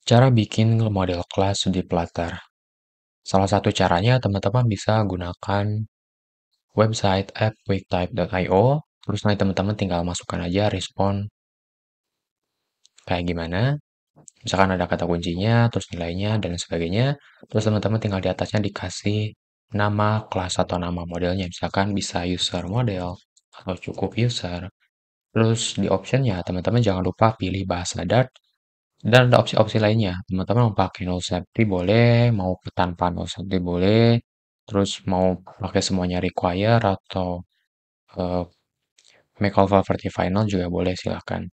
Cara bikin model kelas di Flutter. Salah satu caranya teman-teman bisa gunakan website app quicktime.io. Terus nanti teman-teman tinggal masukkan aja respon kayak gimana. Misalkan ada kata kuncinya, terus nilainya, dan sebagainya. Terus teman-teman tinggal di atasnya dikasih nama kelas atau nama modelnya. Misalkan bisa user model atau cukup user. Terus di optionnya teman-teman jangan lupa pilih bahasa Dart. Dan ada opsi-opsi lainnya. Teman-teman mau pakai null safety boleh, mau tanpa null safety boleh, terus mau pakai semuanya require atau eh, make all verify null juga boleh, silahkan.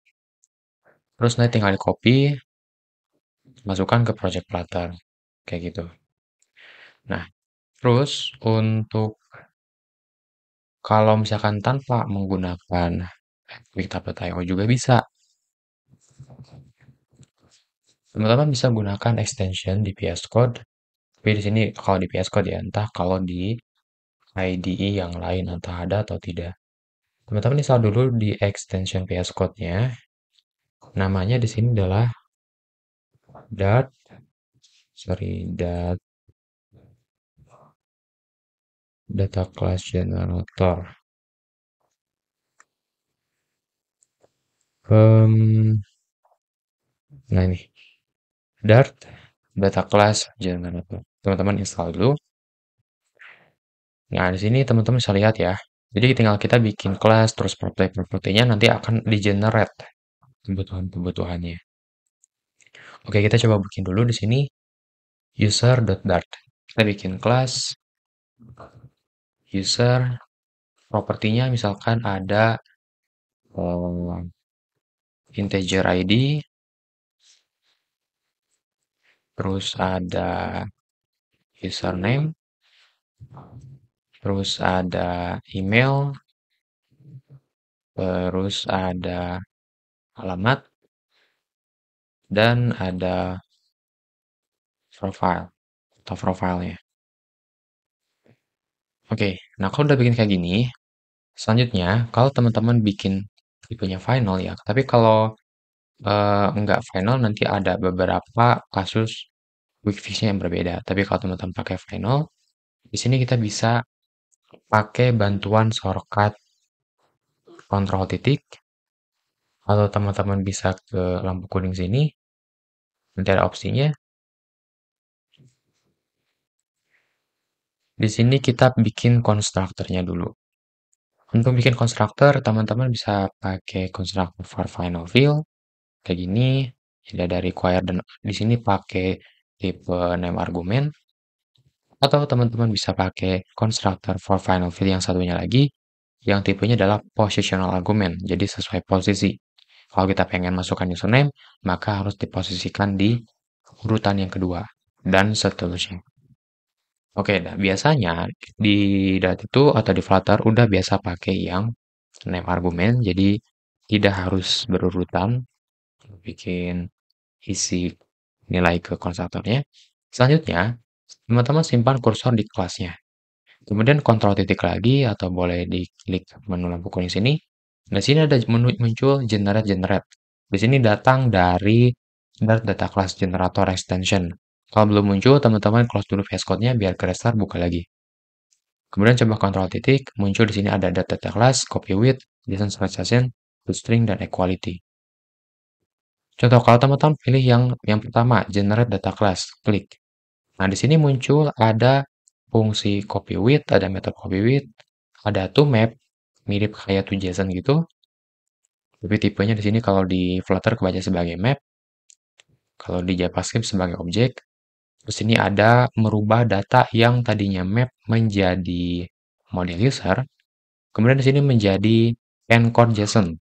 Terus nanti tinggal di copy, masukkan ke project Flutter, kayak gitu. Nah, terus untuk kalau misalkan tanpa menggunakan QuickType.io juga bisa. Teman-teman bisa gunakan extension di VS Code. Tapi di sini kalau di VS Code ya, entah kalau di IDE yang lain entah ada atau tidak. Teman-teman install dulu di extension VS Code-nya. Namanya di sini adalah Dart, Dart Data Class Generator. Nah ini Dart Data Class Generator. Teman-teman install dulu. Nah di sini teman-teman bisa lihat ya. Jadi tinggal kita bikin kelas terus properti-propertinya nanti akan di-generate kebutuhan-kebutuhannya. Oke, kita coba bikin dulu di sini user.dart. Kita bikin kelas user, propertinya misalkan ada integer ID, terus ada username, terus ada email, terus ada alamat, dan ada profile atau profilnya. Oke, nah kalau udah bikin kayak gini, selanjutnya kalau teman-teman bikin tipenya final ya, tapi kalau nggak final nanti ada beberapa kasus quick fix-nya yang berbeda. Tapi kalau teman-teman pakai final, di sini kita bisa pakai bantuan shortcut kontrol titik, atau teman-teman bisa ke lampu kuning sini, nanti ada opsinya. Di sini kita bikin konstruktornya dulu. Untuk bikin konstruktor, teman-teman bisa pakai konstruktor for final fill, kayak gini. Jadi ada require dan di sini pakai tipe name argument. Atau teman-teman bisa pakai konstruktor for final fill yang satunya lagi, yang tipenya adalah positional argument, jadi sesuai posisi. Kalau kita pengen masukkan username, maka harus diposisikan di urutan yang kedua, dan seterusnya. Oke, nah biasanya di Dart itu atau di Flutter udah biasa pakai yang name argument, jadi tidak harus berurutan bikin isi nilai ke konstruktornya. Selanjutnya, teman-teman simpan kursor di kelasnya. Kemudian kontrol titik lagi atau boleh diklik menu lampu kuning sini. Di sini ada menu muncul generate. Di sini datang dari Dart Data Class Generator Extension. Kalau belum muncul, teman-teman close dulu VS Code-nya biar ke restart buka lagi. Kemudian coba kontrol titik, muncul di sini ada data class, copy width, distance relaxation, string, dan equality. Contoh kalau teman-teman pilih yang pertama, generate data class, klik. Nah, di sini muncul ada fungsi copy width, ada method copy width, ada toMap, mirip kayak toJSON gitu. Tapi tipenya di sini kalau di Flutter kebaca sebagai map, kalau di JavaScript sebagai objek. Terus ini ada merubah data yang tadinya map menjadi model user, kemudian di sini menjadi encode JSON.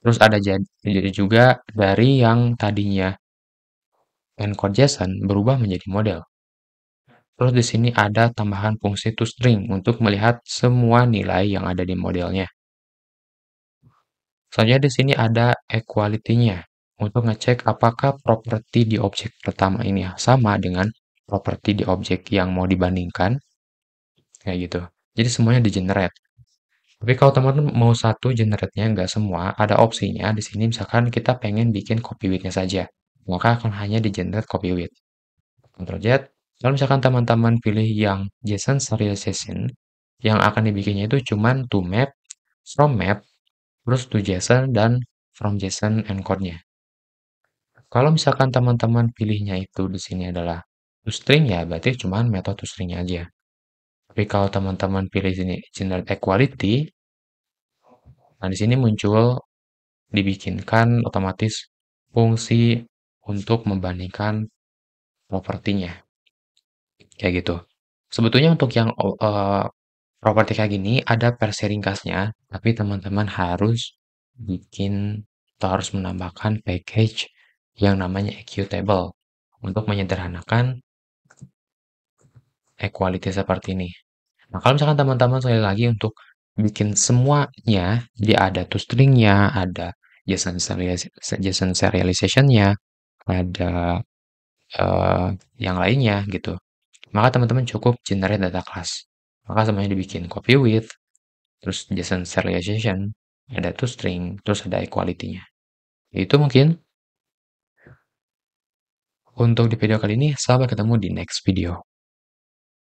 Terus ada jadi juga dari yang tadinya encode JSON berubah menjadi model. Terus di sini ada tambahan fungsi toString untuk melihat semua nilai yang ada di modelnya. Selanjutnya di sini ada equality-nya untuk ngecek apakah properti di objek pertama ini sama dengan properti di objek yang mau dibandingkan. Kayak gitu. Jadi semuanya di-generate. Tapi kalau teman-teman mau satu generate-nya nggak semua, ada opsinya di sini misalkan kita pengen bikin copy width-nya saja. maka akan hanya di-generate copy with. Ctrl Z. Kalau misalkan teman-teman pilih yang JSON serialization, yang akan dibikinnya itu cuman to map, from map, terus to JSON, dan from JSON encode-nya. Kalau misalkan teman-teman pilihnya itu di sini adalah toString, ya berarti cuman metode toString aja. Tapi kalau teman-teman pilih sini generate equality, nah di sini muncul dibikinkan otomatis fungsi untuk membandingkan propertinya, kayak gitu. Sebetulnya untuk yang properti kayak gini ada versi ringkasnya, tapi teman-teman harus bikin atau harus menambahkan package yang namanya eqtable untuk menyederhanakan equality seperti ini. Nah, kalau misalkan teman-teman sekali lagi untuk bikin semuanya, jadi ada toString-nya, ada JSON serialization-nya, ada yang lainnya gitu. Maka teman-teman cukup generate data class. Maka semuanya dibikin copy with, terus JSON serialization, ada toString, terus ada equality-nya. Itu mungkin untuk di video kali ini. Sampai ketemu di next video.